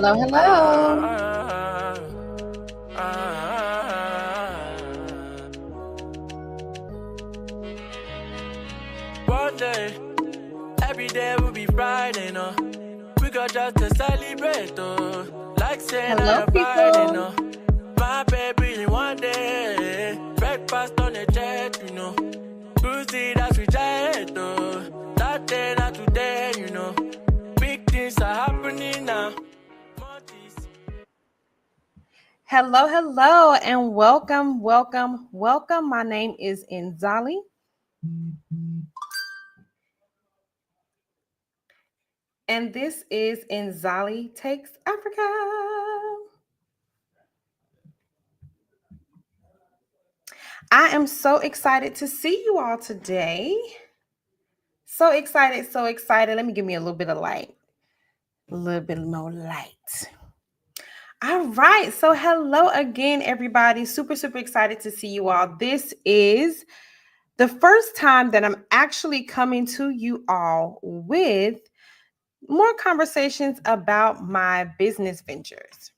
Hello, hello. One day, every day will be Friday, no. We got just to celebrate, oh. Like saying Hello, I'm Friday, no. people. My baby in one day, breakfast on the jet, you know. Tuesday, that's we jet, oh. That day, not today, you know. Big things are happening now. Hello, and welcome. My name is Nzali. And this is Nzali Takes Africa. I am so excited to see you all today. So excited. Let me give me a little bit of light. A little bit more light. All right. So hello again, everybody. Super excited to see you all. This is the first time that I'm actually coming to you all with more conversations about my business ventures,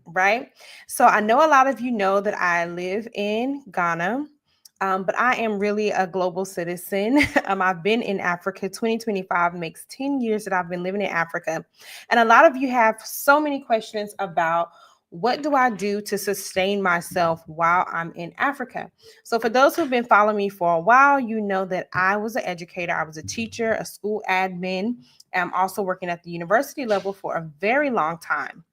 right? So I know a lot of you know that I live in Ghana, but I am really a global citizen. I've been in Africa. 2025 makes 10 years that I've been living in Africa. And a lot of you have so many questions about what do I do to sustain myself while I'm in Africa? So for those who've been following me for a while, you know that I was an educator. I was a teacher, a school admin. I'm also working at the university level for a very long time.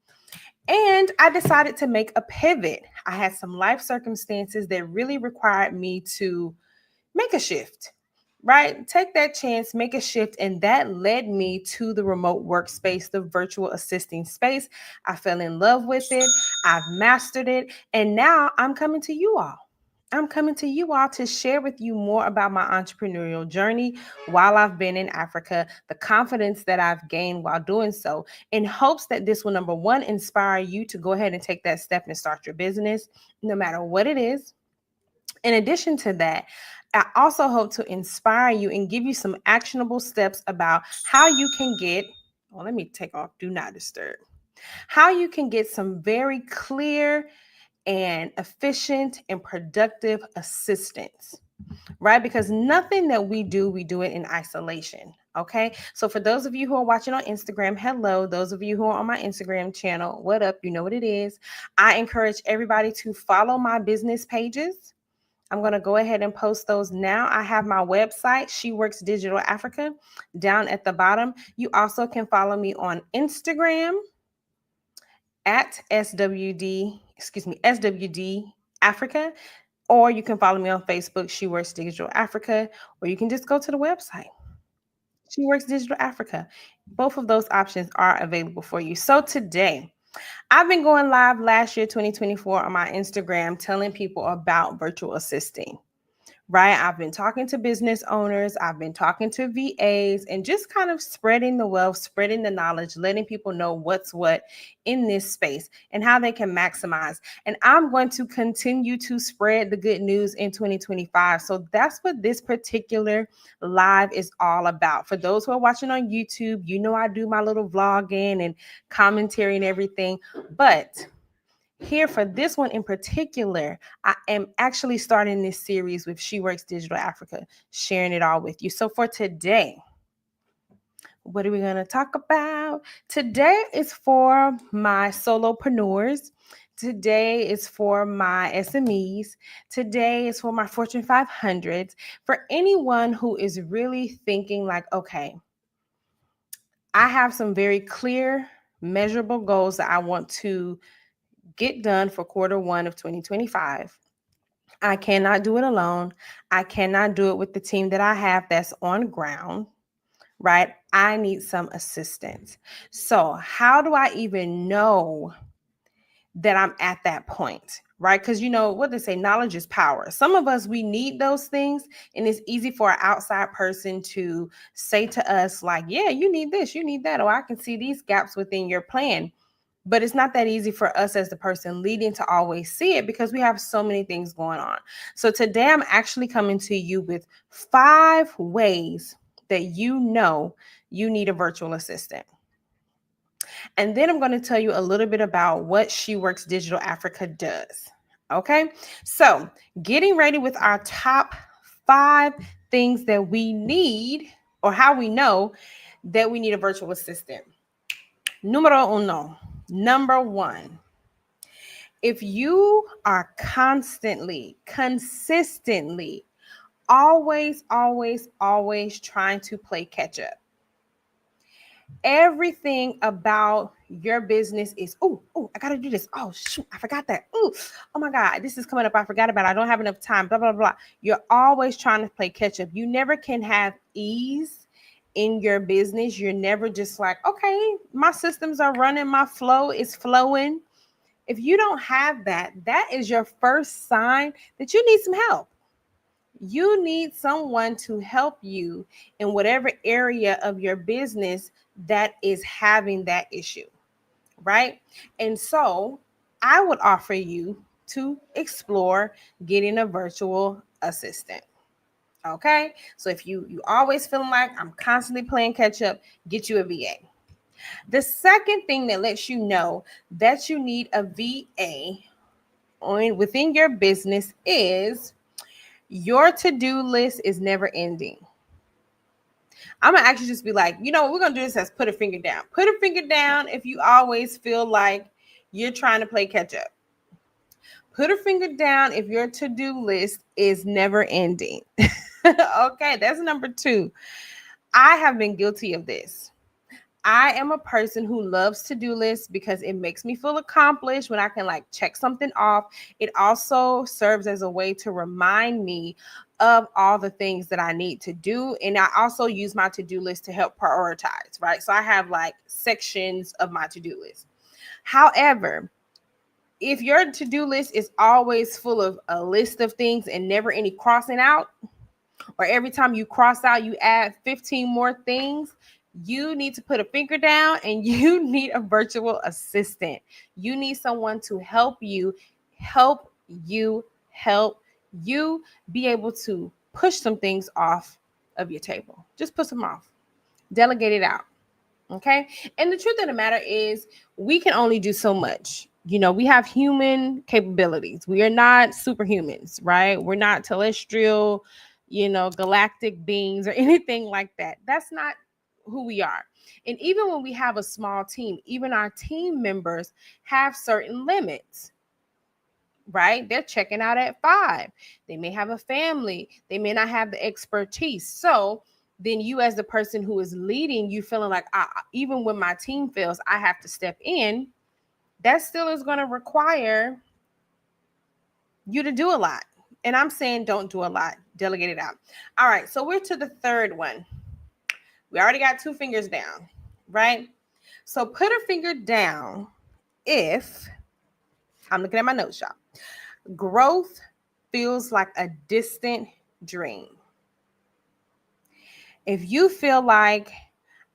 And I decided to make a pivot. I had some life circumstances that really required me to make a shift, right? Take that chance, make a shift. And that led me to the remote workspace, the virtual assisting space. I fell in love with it. I've mastered it. And now I'm coming to you all. I'm coming to you all to share with you more about my entrepreneurial journey while I've been in Africa, the confidence that I've gained while doing so, in hopes that this will, number one, inspire you to go ahead and take that step and start your business, no matter what it is. In addition to that, I also hope to inspire you and give you some actionable steps about how you can get, well, let me take off do not disturb, how you can get some very clear and efficient and productive assistance, right? Because nothing that we do it in isolation. Okay. So for those of you who are watching on Instagram, hello. Those of you who are on my Instagram channel, what up? You know what it is. I encourage everybody to follow my business pages. I'm going to go ahead and post those now. I have my website, SheWorks Digital Africa, down at the bottom. You also can follow me on Instagram at SWD Africa, or you can follow me on Facebook, SheWorks Digital Africa, or you can just go to the website, SheWorks Digital Africa. Both of those options are available for you. So today, I've been going live last year, 2024, on my Instagram, telling people about virtual assisting. Right? I've been talking to business owners, I've been talking to VAs, and just kind of spreading the wealth, spreading the knowledge, letting people know what's what in this space and how they can maximize. And I'm going to continue to spread the good news in 2025. So that's what this particular live is all about. For those who are watching on YouTube, you know I do my little vlogging and commentary and everything, but here for this one in particular, I am actually starting this series with SheWorks Digital Africa, sharing it all with you. So for today, what are we going to talk about? Today is for my solopreneurs. Today is for my SMEs. Today is for my Fortune 500s. For anyone who is really thinking like, okay, I have some very clear, measurable goals that I want to get done for Q1 of 2025. I cannot do it alone. I cannot do it with the team that I have that's on ground, right? I need some assistance. So how do I even know that I'm at that point, right? Because you know what they say, knowledge is power. Some of us, we need those things, and it's easy for an outside person to say to us like, yeah, you need this, you need that, or I can see these gaps within your plan. But it's not that easy for us as the person leading to always see it because we have so many things going on. So today I'm actually coming to you with 5 ways that you know you need a virtual assistant. And then I'm going to tell you a little bit about what SheWorks Digital Africa does. Okay, so getting ready with our top 5 things that we need, or how we know that we need a virtual assistant. Numero uno, number one, if you are consistently, always trying to play catch up, everything about your business is, I gotta do this. Oh shoot, I forgot that. Oh my God, this is coming up. I forgot about it. I don't have enough time. Blah blah blah. You're always trying to play catch up. You never can have ease in your business. You're never just like, okay, my systems are running, my flow is flowing. If you don't have that, that is your first sign that you need some help. You need someone to help you in whatever area of your business that is having that issue, right? And so I would offer you to explore getting a virtual assistant. Okay. So if you always feeling like I'm constantly playing catch up, get you a VA. The second thing that lets you know that you need a VA within your business is your to-do list is never ending. I'm gonna actually just be like, you know what, we're gonna do this as put a finger down. Put a finger down if you always feel like you're trying to play catch up. Put a finger down if your to-do list is never ending. Okay, that's number 2. I have been guilty of this. I am a person who loves to-do lists because it makes me feel accomplished when I can like check something off. It also serves as a way to remind me of all the things that I need to do. And I also use my to-do list to help prioritize, right? So I have like sections of my to-do list. However, if your to-do list is always full of a list of things and never any crossing out, or every time you cross out, you add 15 more things, you need to put a finger down and you need a virtual assistant. You need someone to help you, help you, help you be able to push some things off of your table. Just push them off, delegate it out. Okay. And the truth of the matter is, we can only do so much. You know, we have human capabilities. We are not superhumans, right? We're not terrestrial, galactic beings or anything like that. That's not who we are. And even when we have a small team, even our team members have certain limits, right? They're checking out at 5. They may have a family. They may not have the expertise. So then you, as the person who is leading, you feeling like, even when my team fails, I have to step in. That still is going to require you to do a lot. And I'm saying don't do a lot. Delegate it out. All right. So we're to the third one. We already got 2 fingers down, right? So put a finger down if, I'm looking at my notes, y'all, growth feels like a distant dream. If you feel like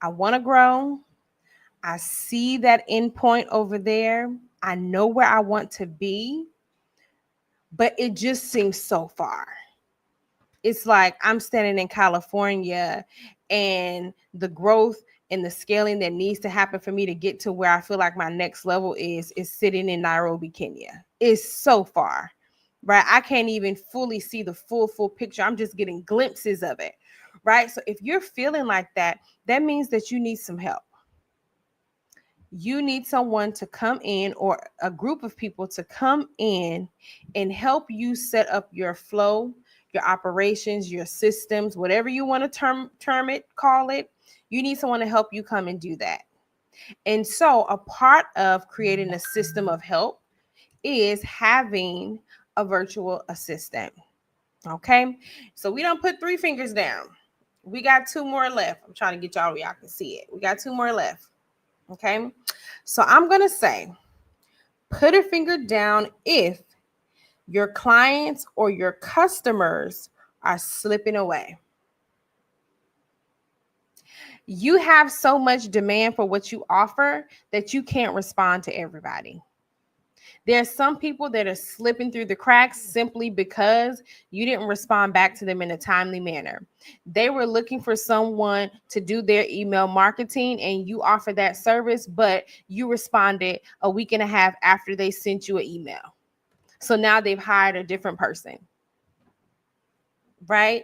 I want to grow, I see that end point over there, I know where I want to be, but it just seems so far. It's like I'm standing in California and the growth and the scaling that needs to happen for me to get to where I feel like my next level is sitting in Nairobi, Kenya. It's so far, right? I can't even fully see the full picture. I'm just getting glimpses of it, right? So if you're feeling like that, that means that you need some help. You need someone to come in, or a group of people to come in and help you set up your flow, your operations, your systems, whatever you want to term it, call it. You need someone to help you come and do that. And so a part of creating a system of help is having a virtual assistant. Okay. So we don't put 3 fingers down. We got 2 more left. I'm trying to get y'all where y'all can see it. We got 2 more left. Okay. So I'm going to say, put a finger down if your clients or your customers are slipping away. You have so much demand for what you offer that you can't respond to everybody. There's some people that are slipping through the cracks simply because you didn't respond back to them in a timely manner. They were looking for someone to do their email marketing and you offered that service, but you responded a week and a half after they sent you an email. So now they've hired a different person, right?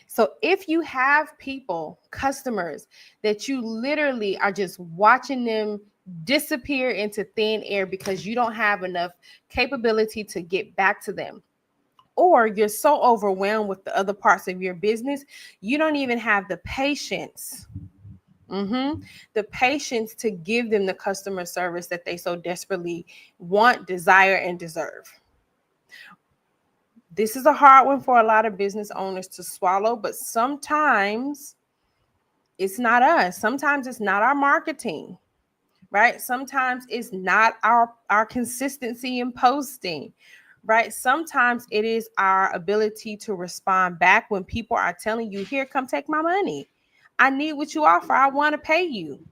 So if you have people, customers that you literally are just watching them disappear into thin air because you don't have enough capability to get back to them, or you're so overwhelmed with the other parts of your business, you don't even have the patience. The patience to give them the customer service that they so desperately want, desire, and deserve. This is a hard one for a lot of business owners to swallow, but sometimes it's not us. Sometimes it's not our marketing, right? Sometimes it's not our consistency in posting, right? Sometimes it is our ability to respond back when people are telling you, here, come take my money. I need what you offer. I want to pay you.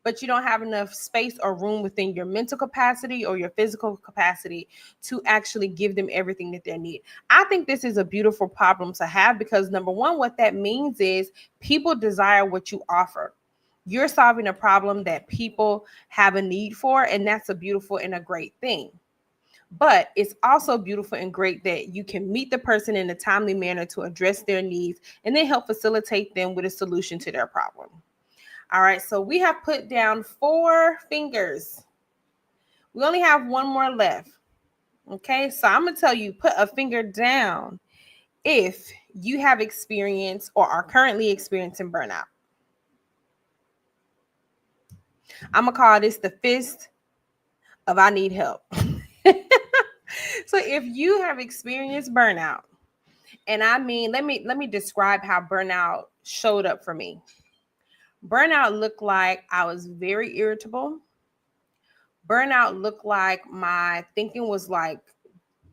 But you don't have enough space or room within your mental capacity or your physical capacity to actually give them everything that they need. I think this is a beautiful problem to have because, number one, what that means is people desire what you offer. You're solving a problem that people have a need for, and that's a beautiful and a great thing. But it's also beautiful and great that you can meet the person in a timely manner to address their needs and then help facilitate them with a solution to their problem. All right, so we have put down 4 fingers. We only have one more left. Okay, so I'm going to tell you, put a finger down if you have experienced or are currently experiencing burnout. I'm going to call this the fist of I need help. So if you have experienced burnout, and I mean, let me describe how burnout showed up for me. Burnout looked like I was very irritable. Burnout looked like my thinking was like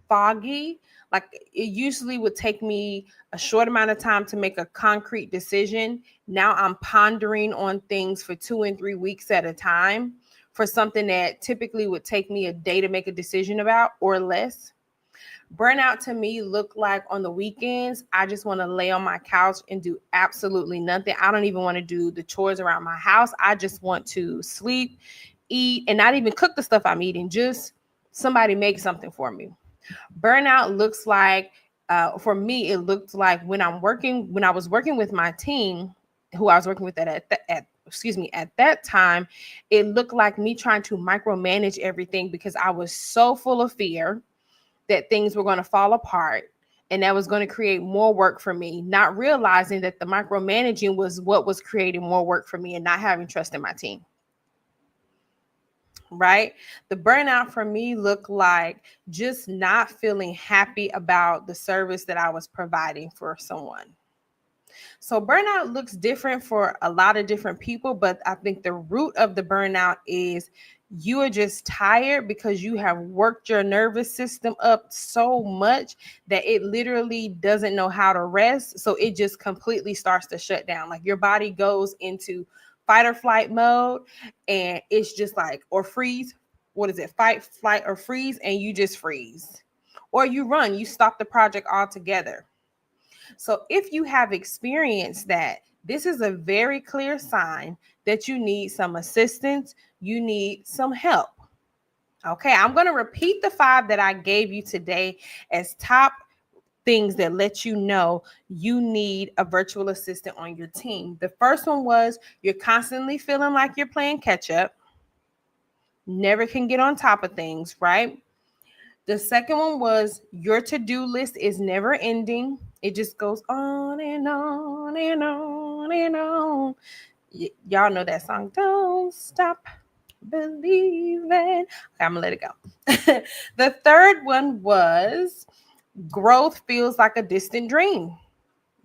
foggy. Like it usually would take me a short amount of time to make a concrete decision. Now I'm pondering on things for 2 and 3 weeks at a time for something that typically would take me a day to make a decision about or less. Burnout to me looked like on the weekends, I just want to lay on my couch and do absolutely nothing. I don't even want to do the chores around my house. I just want to sleep, eat, and not even cook the stuff I'm eating. Just somebody make something for me. Burnout looks like, for me, it looked like when I was working with my team, who I was working with at that time, it looked like me trying to micromanage everything because I was so full of fear that things were going to fall apart and that was going to create more work for me, not realizing that the micromanaging was what was creating more work for me and not having trust in my team. Right? The burnout for me looked like just not feeling happy about the service that I was providing for someone. So burnout looks different for a lot of different people, but I think the root of the burnout is you are just tired because you have worked your nervous system up so much that it literally doesn't know how to rest. So it just completely starts to shut down. Like your body goes into fight or flight mode and it's just like, or freeze. What is it? Fight, flight, or freeze, and you just freeze. Or you run, you stop the project altogether. So if you have experienced that, this is a very clear sign that you need some assistance, you need some help. Okay, I'm going to repeat the 5 that I gave you today as top things that let you know you need a virtual assistant on your team. The first one was you're constantly feeling like you're playing catch up, never can get on top of things, right? The second one was your to-do list is never ending. It just goes on and on and on and on. Y'all know that song, Don't Stop Believing. Okay, I'm gonna let it go. The third one was growth feels like a distant dream.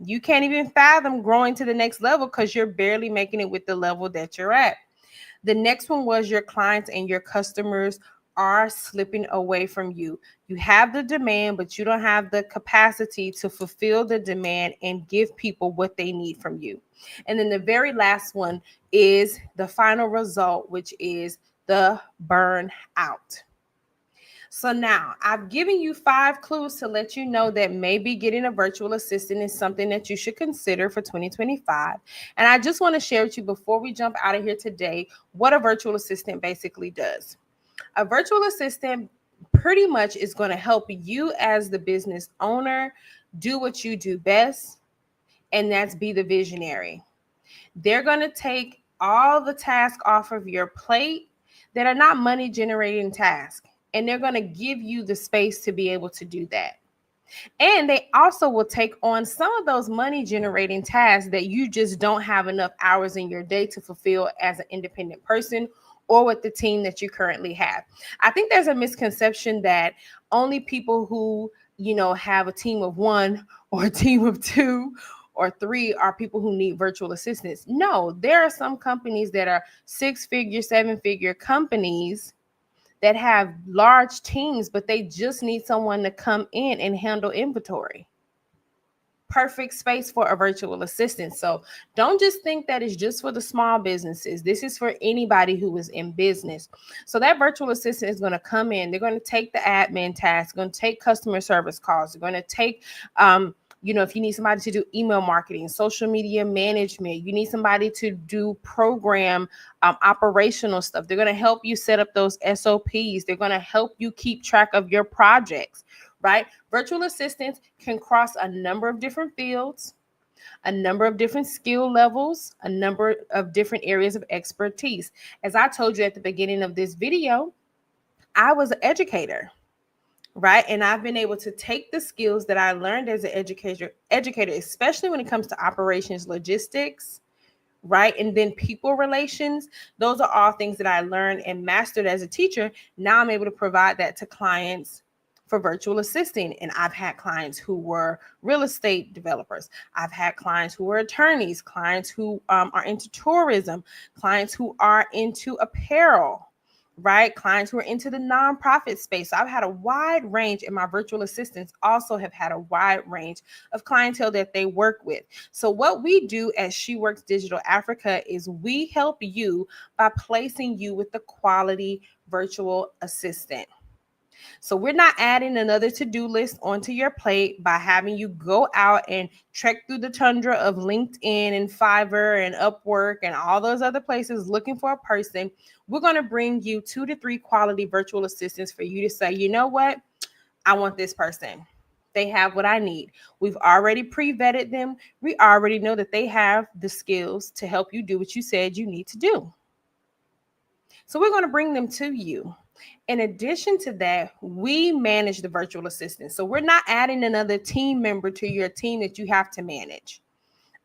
You can't even fathom growing to the next level because you're barely making it with the level that you're at. The next one was your clients and your customers are slipping away from you. You have the demand, but you don't have the capacity to fulfill the demand and give people what they need from you. And then the very last one is the final result, which is the burnout. So now I've given you 5 clues to let you know that maybe getting a virtual assistant is something that you should consider for 2025. And I just want to share with you before we jump out of here today what a virtual assistant basically does. A virtual assistant pretty much is going to help you as the business owner do what you do best, and that's be the visionary. They're going to take all the tasks off of your plate that are not money generating tasks, and they're going to give you the space to be able to do that. And they also will take on some of those money generating tasks that you just don't have enough hours in your day to fulfill as an independent person or with the team that you currently have. I think there's a misconception that only people who, have a team of one or a team of two or three are people who need virtual assistants. No, there are some companies that are 6-figure, 7-figure companies that have large teams, but they just need someone to come in and handle inventory. Perfect space for a virtual assistant. So don't just think that it's just for the small businesses. This is for anybody who is in business. So that virtual assistant is going to come in. They're going to take the admin tasks, going to take customer service calls. They're going to take, if you need somebody to do email marketing, social media management, you need somebody to do program operational stuff. They're going to help you set up those SOPs. They're going to help you keep track of your projects, right? Virtual assistants can cross a number of different fields, a number of different skill levels, a number of different areas of expertise. As I told you at the beginning of this video, I was an educator, right? And I've been able to take the skills that I learned as an educator, especially when it comes to operations, logistics, right? And then people relations. Those are all things that I learned and mastered as a teacher. Now I'm able to provide that to clients for virtual assisting. And I've had clients who were real estate developers. I've had clients who were attorneys, clients who are into tourism, clients who are into apparel, right? Clients who are into the nonprofit space. So I've had a wide range, and my virtual assistants also have had a wide range of clientele that they work with. So what we do at SheWorks Digital Africa is we help you by placing you with the quality virtual assistant. So we're not adding another to-do list onto your plate by having you go out and trek through the tundra of LinkedIn and Fiverr and Upwork and all those other places looking for a person. We're going to bring you 2 to 3 quality virtual assistants for you to say, you know what? I want this person. They have what I need. We've already pre-vetted them. We already know that they have the skills to help you do what you said you need to do. So we're going to bring them to you. In addition to that, we manage the virtual assistant. So we're not adding another team member to your team that you have to manage.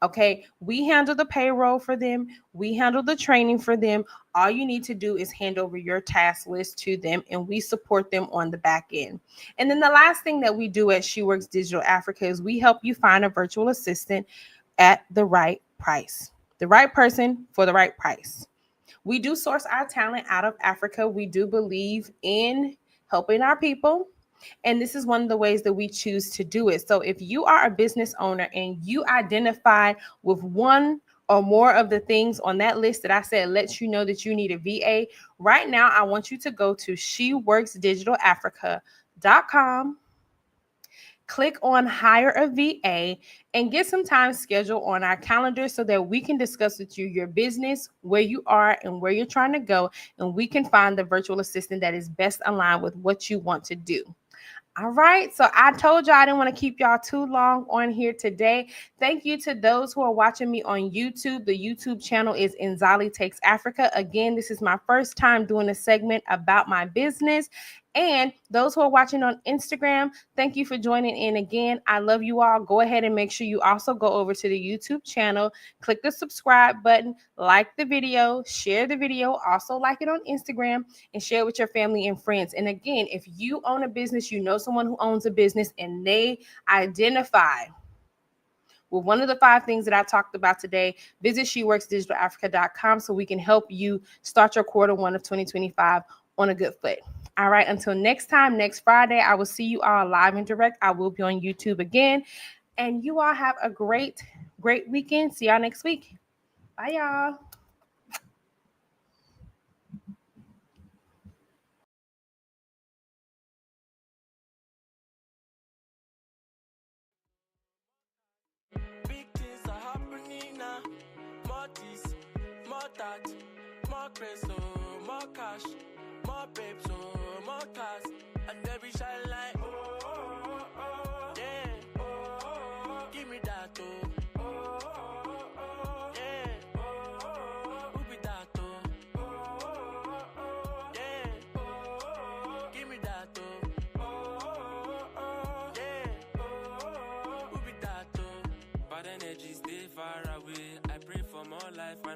Okay, we handle the payroll for them. We handle the training for them. All you need to do is hand over your task list to them, and we support them on the back end. And then the last thing that we do at SheWorks Digital Africa is we help you find a virtual assistant at the right price, the right person for the right price. We do source our talent out of Africa. We do believe in helping our people. And this is one of the ways that we choose to do it. So if you are a business owner and you identify with one or more of the things on that list that I said lets you know that you need a VA, right now I want you to go to sheworksdigitalafrica.com, click on hire a VA, and get some time scheduled on our calendar so that we can discuss with you your business, where you are and where you're trying to go, and we can find the virtual assistant that is best aligned with what you want to do. All right. So I told y'all I didn't want to keep y'all too long on here today. Thank you to those who are watching me on YouTube. The YouTube channel is Nzali Takes Africa. Again, this is my first time doing a segment about my business. And those who are watching on Instagram, thank you for joining in again. I love you all. Go ahead and make sure you also go over to the YouTube channel, click the subscribe button, like the video, share the video, also like it on Instagram, and share with your family and friends. And again, if you own a business, you know someone who owns a business, and they identify with one of the 5 things that I talked about today, visit SheWorksDigitalAfrica.com so we can help you start your Q1 of 2025 on a good foot. All right, until next time, next Friday, I will see you all live and direct. I will be on YouTube again. And you all have a great weekend. See y'all next week. Bye, y'all. more this, more that, more grace, oh, more cash, more babes, oh, more cars, and they be shine like oh, oh, oh, oh, yeah, oh, oh, oh, give me that, oh, oh, oh, oh, yeah, oh, oh, oh, who be that, oh, oh, oh, oh, yeah, oh, oh, oh, give me that, oh, oh, oh, oh, yeah, oh, oh, oh, who be that, oh, bad energies stay far away. I pray for more life.